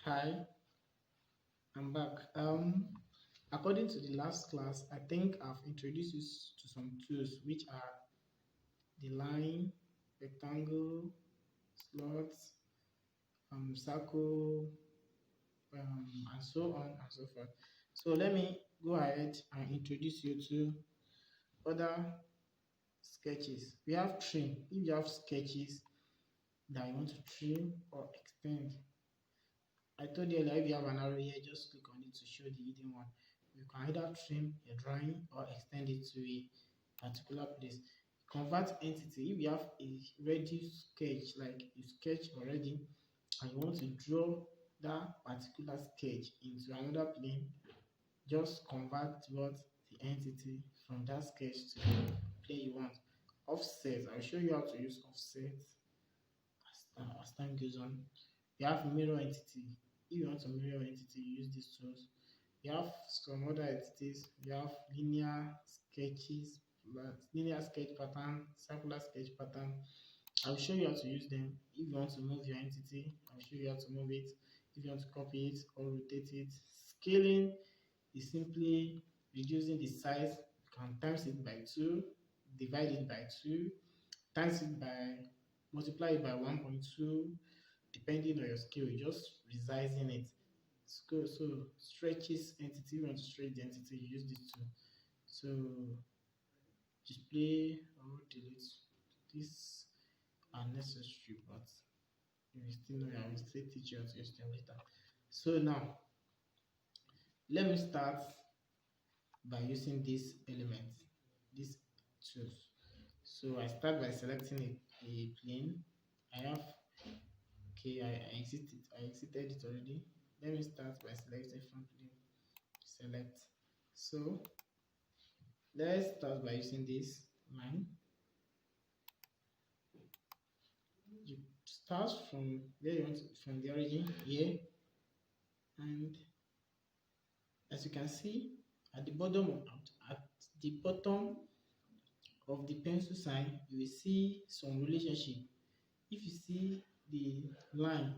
Hi, I'm back. According to the last class, I think I've introduced you to some tools which are the line, rectangle, slots, circle, and so on and so forth. So let me go ahead and introduce you to other sketches. We have trim. If you have sketches that you want to trim or extend, I told you earlier, if you have an arrow here, just click on it to show the hidden one. You can either trim a drawing or extend it to a particular place. Convert entity. If you have a ready sketch, like you sketch already, and you want to draw that particular sketch into another plane, just convert what the entity from that sketch to the plane you want. Offset. I'll show you how to use offset as time goes on. You have mirror entity. If you want to mirror entity, you use these tools. You have some other entities. You have linear sketches, linear sketch pattern, circular sketch pattern. I'll show you how to use them. If you want to move your entity, I'll show you how to move it. If you want to copy it or rotate it. Scaling is simply reducing the size. You can times it by 2, divide it by 2, times it by, multiply it by 1.2, depending on your scale, just resizing it. So stretches entity, you want to stretch the entity, you use this tool. So display or delete. These are necessary, but you will still know, I will still teach you how to use them later. So now let me start by using this element, these tools. So I start by selecting a plane. I have, okay, I exited it already. Let me start by selecting from plane. Select. So let's start by using this line. You start from where you want to, from the origin here, and as you can see at the bottom of the pencil sign, you will see some relationship. If you see the line,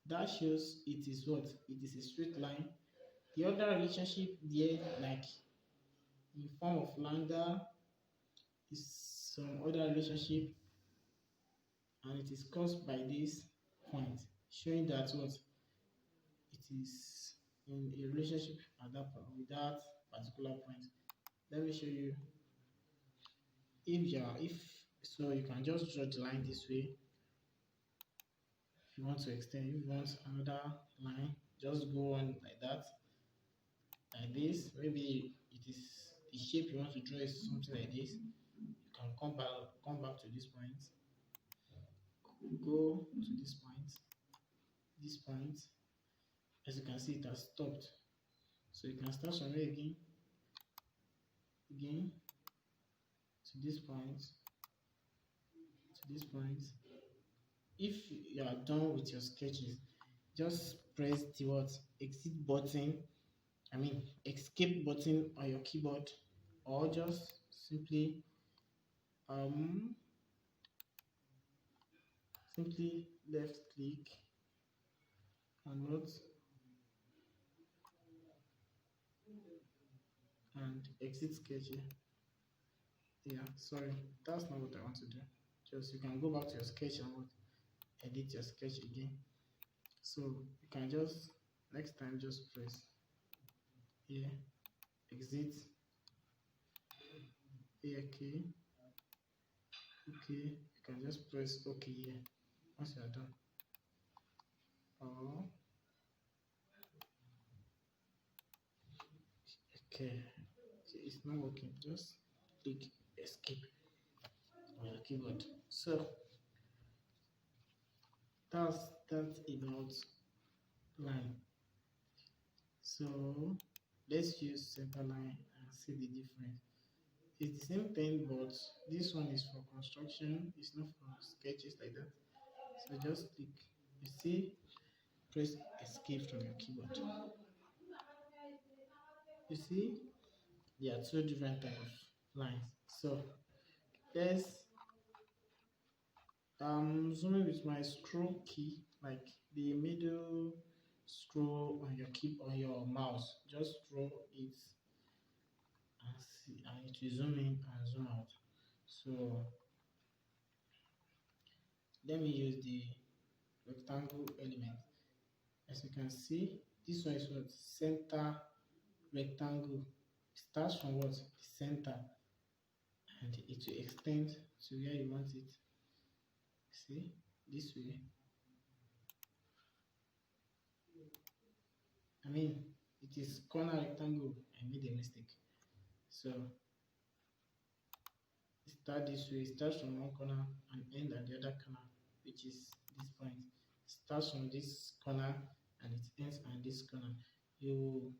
that shows it is what? It is a straight line. The other relationship there, like in form of lambda, is some other relationship, and it is caused by this point, showing that what it is in a relationship at that point with that particular point. Let me show you. If so, you can just draw the line this way. If you want to extend, if you want another line, just go on like that, like this. Maybe it is the shape you want to draw is something like this. You can come back to this point, go to this point, this point. As you can see, it has stopped. So you can start from here again to this point, to this point. If you are done with your sketches, just press the what exit button, I mean escape button on your keyboard, or just simply um left click and what and exit sketch. Yeah, sorry, that's not what I want to do. Just you can go back to your sketch and what edit your sketch again. So you can just next time just press here, exit, here, okay, okay. You can just press okay here once you are done. Oh, okay, it's not working. Just click escape on your keyboard. So that's about line. So let's use center line and see the difference. It's the same thing, but this one is for construction, it's not for sketches like that. So just click, you see, press escape from your keyboard. You see, there are two different types of lines. So let's I'm zooming with my scroll key, like the middle scroll on your key on your mouse. Just scroll it and see, and it will zoom in and zoom out. So let me use the rectangle element. As you can see, this one is what center rectangle. It starts from what the center, and it will extend to where you want it. See this way. I mean, it is corner rectangle. I made a mistake. So it start this way. It starts from one corner and end at the other corner, which is this point. It starts from this corner and it ends at this corner. You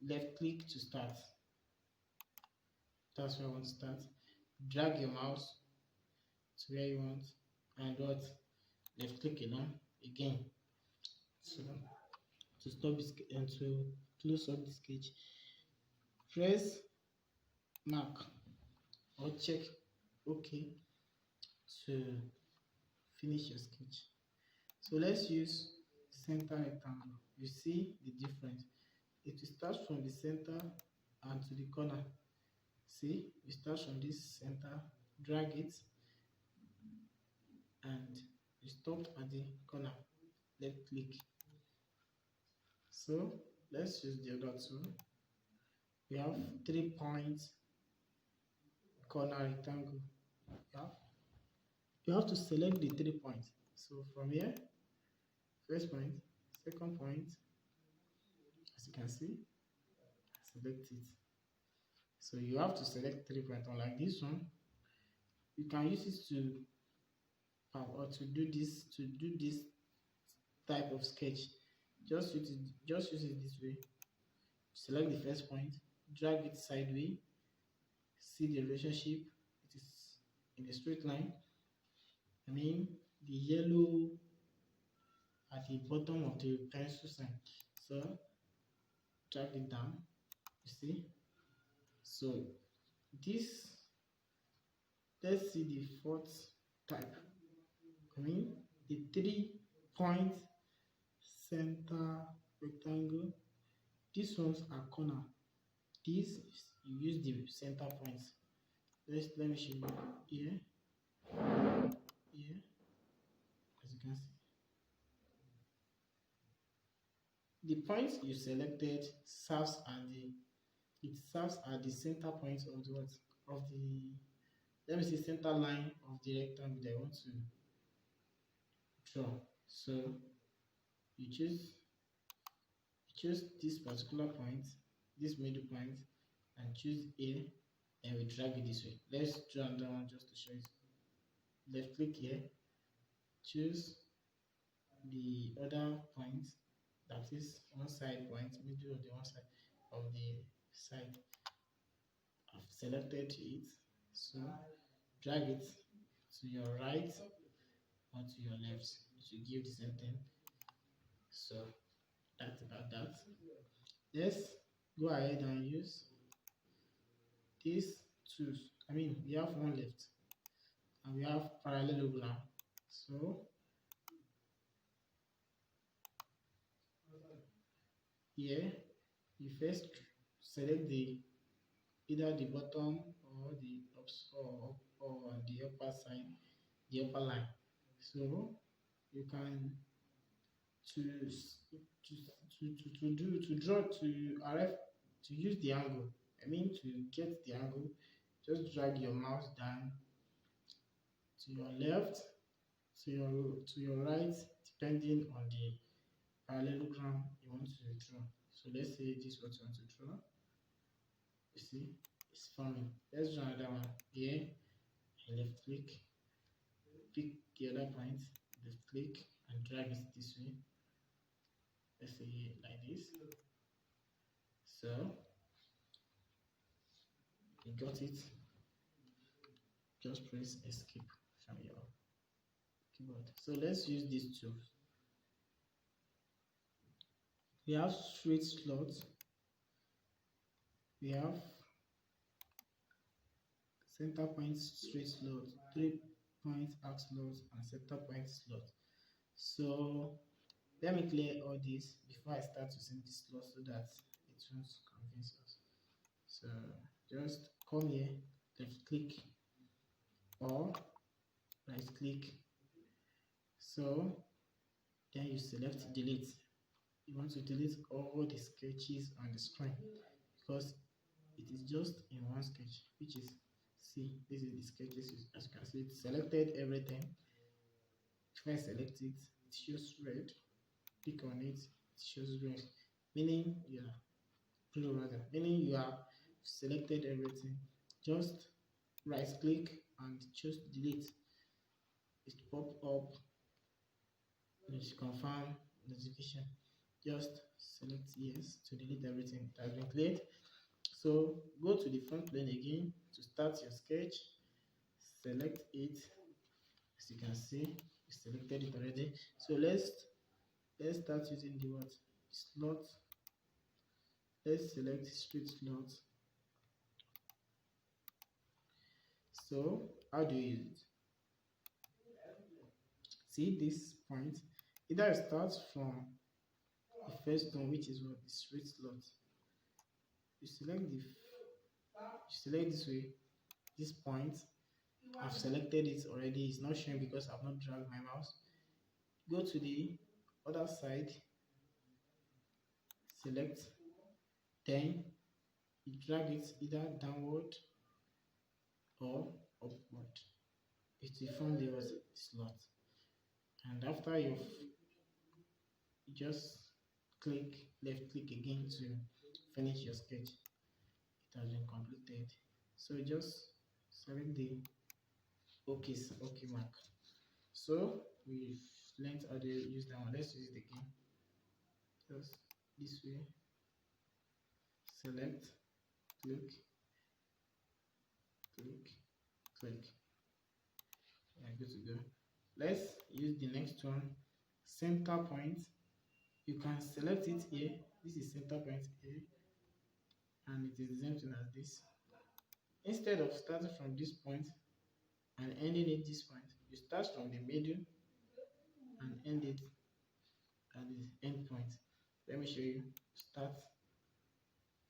left click to start. That's where I want to start. Drag your mouse to where you want, and what left click along again. So to stop this and to close up the sketch, press mark or check OK to finish your sketch. So let's use center rectangle. You see the difference. It will start from the center and to the corner. See, it starts from this center, drag it, and you stop at the corner. Left click. So let's use the other two. We have 3 points corner rectangle. You have to select the 3 points. So from here, first point, second point, as you can see, select it. So you have to select 3 points. Unlike this one, you can use it to or to do this type of sketch. Just use it this way. Select the first point, drag it sideways, see the relationship. It is in a straight line. I mean the yellow at the bottom of the pencil sign. So drag it down. You see. So this, let's see the fourth type. I mean the 3 point center rectangle. These ones are corner. These you use the center points. Let me show you here. Here, as you can see, the points you selected serves as the center points of the let me say center line of the rectangle that I want to draw. So you choose this particular point, this middle point, and choose A, and we drag it this way. Let's draw another one just to show you. Left click here, choose the other point, that is one side point, middle of the one side of the side. I've selected it, so drag it to your right or to your left to give the same thing. So that's about that. Let's go ahead and use these tools. I mean, we have one left and we have parallelogram. So here you first select either the bottom or the or the upper side, the upper line. So you can choose to arrive to use the angle. I mean to get the angle, just drag your mouse down to your left, to your right, depending on the parallelogram you want to draw. So let's say this is what you want to draw. You see, it's forming. Let's draw another one here. Left click, pick the other point, left click, and drag it this way. Let's say like this. So you got it. Just press escape from your keyboard. So let's use these tools. We have straight slots. We have center point straight slot, 3 point arc slot and center point slot. So let me clear all this before I start using this slot so that it won't convince us. So just come here, left click or right click. So then you select delete. You want to delete all the sketches on the screen because it is just in one sketch, which is, see, this is the sketches. As you can see, it selected everything. If I select it, it shows red. Click on it, it shows red, meaning blue rather, meaning you have selected everything. Just right click and choose delete. It pop up, it confirm notification. Just select yes to delete everything. It has been cleared. So go to the front plane again to start your sketch. Select it. As you can see, you selected it already. So let's start using the what slot. Let's select straight slot. So how do you use it? See this point, either it starts from the first one, which is what the straight slot. You select this way, this point. I've selected it already. It's not showing because I've not dragged my mouse. Go to the other side, select, then you drag it either downward or upward. It will form the slot. And after you just click, left click again to finish your sketch. It has been completed. So just select the OK mark. So we've learned how to use that one. Let's use it again. Just this way. Select, click, click, click. Yeah, good to go. Let's use the next one. Center point. You can select it here. This is center point here, and it is the same thing as this. Instead of starting from this point and ending at this point, you start from the middle and end it at the end point. Let me show you. Start.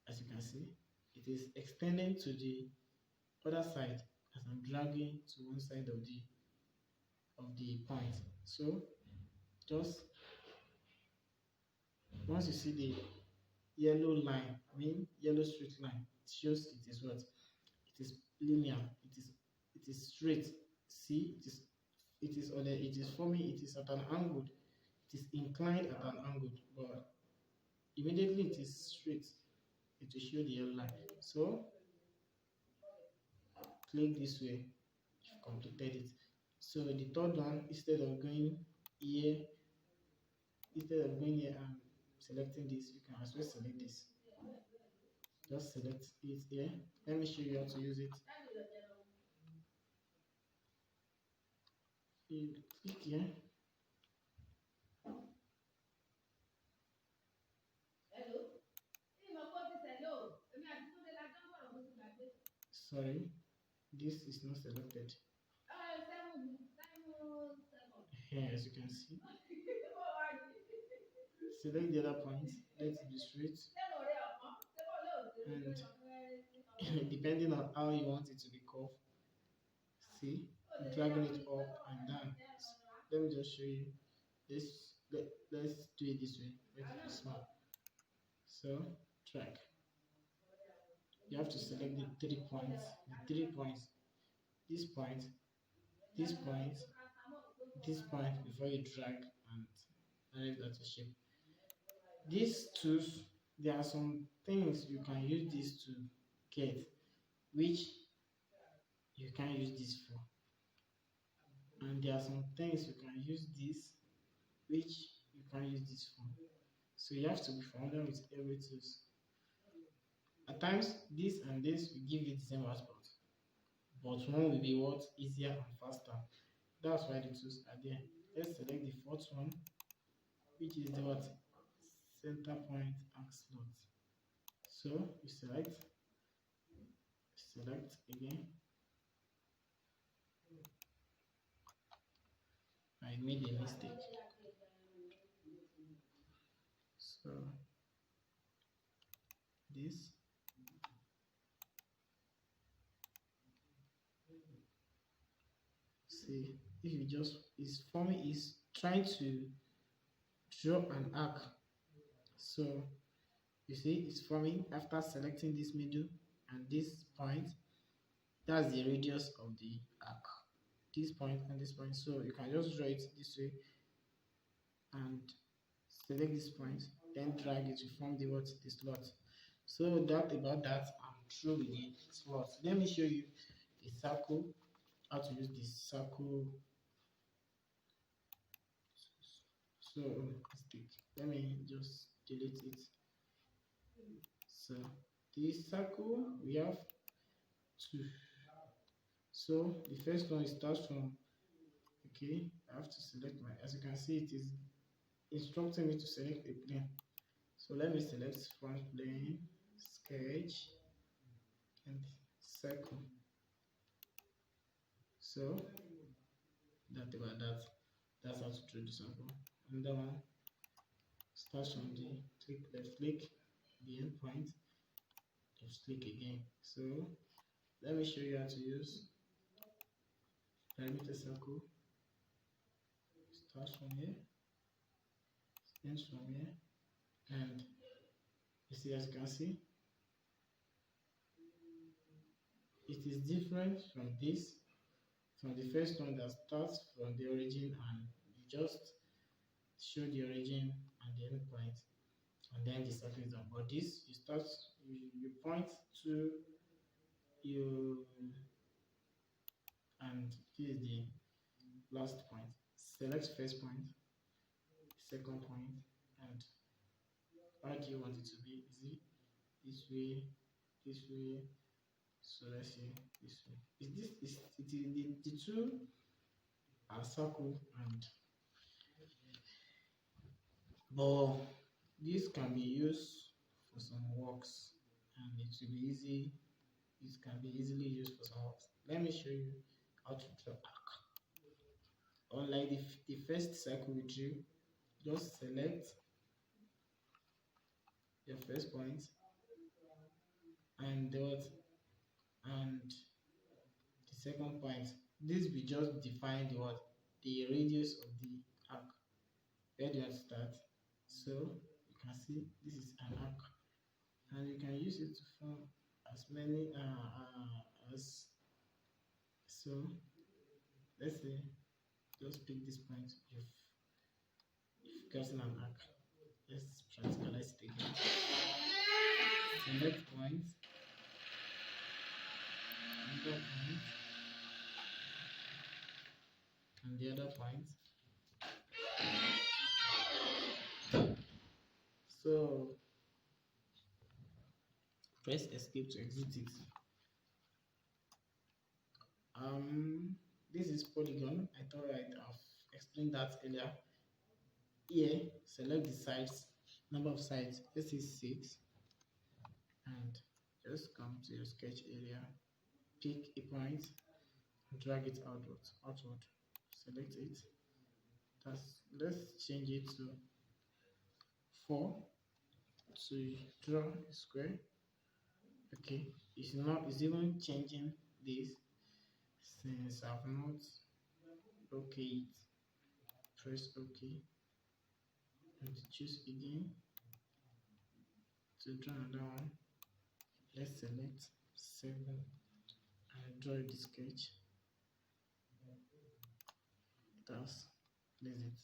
As you can see, it is extending to the other side as I'm dragging to one side of the point. So just once you see the yellow line, I mean yellow straight line, it shows it is what? It is linear. It is straight. See, it is forming. It is at an angle. It is inclined at an angle, but immediately it is straight. It will show the yellow line. So click this way. You've completed it. So the third one, instead of going here and selecting this, you can as well select this. Just select it here. Let me show you how to use it. You click here. Sorry, this is not selected. Here, as you can see, select the other point, let it be straight, and depending on how you want it to be curved, see, dragging it up and down. Let me just show you. Let's do it this way. Let it be small. So track. You have to select the 3 points. The 3 points. This point, this point, this point before you drag and manage that to shape. These tools, there are some things you can use this to get, which you can't use this for. And there are some things you can use this, which you can't use this for. So you have to be familiar with every tools. At times, this and this will give you the same output, but one will be what easier and faster. That's why the tools are there. Let's select the fourth one, which is the what center point arc slot. So you select again, I made a mistake. So this, see, if you just is forming is trying to draw an arc. So you see it's forming after selecting this middle and this point. That's the radius of the arc. This point and this point. So you can just draw it this way and select this point, then drag it to form the what the slot. So that about that, I'm through with the slot. Let me show you the circle, how to use the circle. So mistake. Let me just delete it. So this circle we have two. So the first one starts from, okay, I have to select my, as you can see it is instructing me to select a plane. So let me select front plane, sketch, and circle. So that about that. That's how to draw the circle. And that one starts from the click left click, the end point, left click again. So let me show you how to use perimeter circle. Starts from here, ends from here, and you see, as you can see, it is different from this, from the first one that starts from the origin and you just show the origin and the end point, and then the circle is done. But this, you start, you point to you, and this is the last point. Select first point, second point, and how do you want it to be? Is it this way, this way? So let's see this way. Is this is the two are circle, and but this can be used for some works and it will be easy. It can be easily used for some works. Let me show you how to draw arc. Unlike the first circle we drew, just select your first point and dot and the second point. This will just define the what, the radius of the arc. Where do you want to start? So you can see this is an arc, and you can use it to form as many as, so let's say just pick this point. You've gotten an arc. Let's practicalize it again. Select point, another point, and the other point. So press escape to exit it. This is polygon. I thought I've explained that earlier. Here, select the sides, number of sides. Let's say 6, and just come to your sketch area, pick a point, drag it outward. Select it. Let's change it to 4 to draw a square. Okay, it's even changing this since I've not okay it. Press OK and choose again to draw another one. Let's select 7 and draw the sketch. That's this it.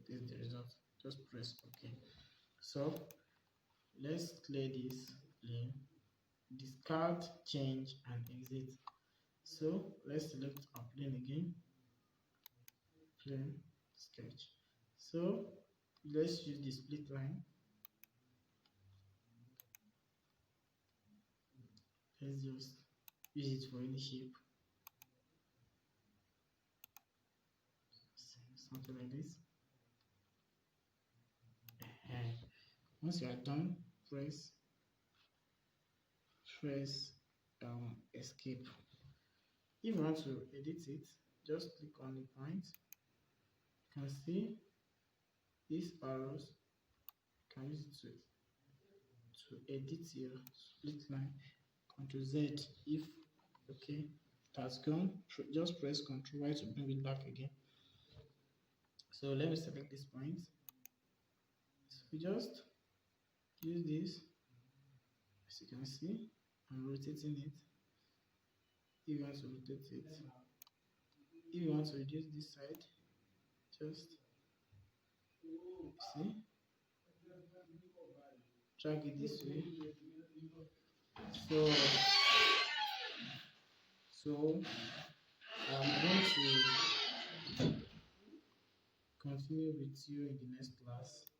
This is the result. Just press OK. So let's clear this plane, discard, change, and exit. So let's select our plane again, plane, sketch. So let's use the split line. Let's just use it for any shape, something like this. Once you are done, press escape. If you want to edit it, just click on the point can see these arrows. You can use it to edit your split line. Ctrl Z if okay it has gone. Just press Ctrl Y to bring it back again. So let me select this point. So we just use this. As you can see, I'm rotating it. If you want to rotate it, if you want to reduce this side, just see, drag it this way. So I'm going to continue with you in the next class.